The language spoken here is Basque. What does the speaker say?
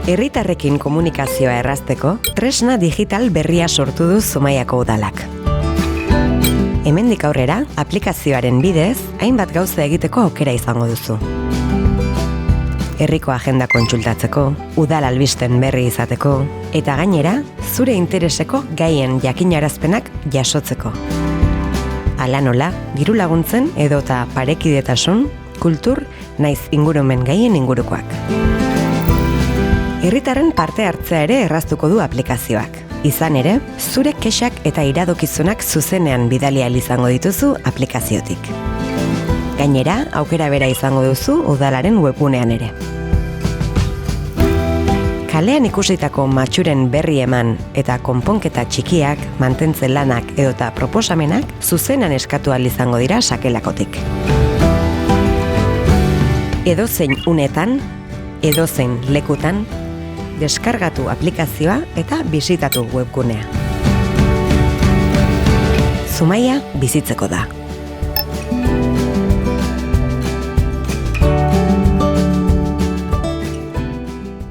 Herritarrekin komunikazioa errazteko, tresna digital berria sortu du Zumaiako udalak. Hemendik aurrera, aplikazioaren bidez, hainbat gauza egiteko aukera izango duzu. Herriko agenda kontsultatzeko, udal albisten berri izateko, eta gainera, zure intereseko gaien jakinarazpenak jasotzeko. Hala nola, diru laguntzen edota parekidetasun, kultur, naiz ingurumen gaien ingurukoak. Herritarren parte hartzea ere erraztuko du aplikazioak. Izan ere, zure kexak eta iradokizunak zuzenean bidali ahal izango dituzu aplikaziotik. Gainera, aukera bera izango duzu udalaren webgunean ere. Kalean ikusitako matxuren berri eman eta konponketa txikiak, mantentze lanak edota proposamenak zuzenan eskatu ahal izango dira sakelakotik. Edozein unetan, edozein lekutan, deskargatu aplikazioa eta bisitatu webgunea. Zumaia bizitzeko da.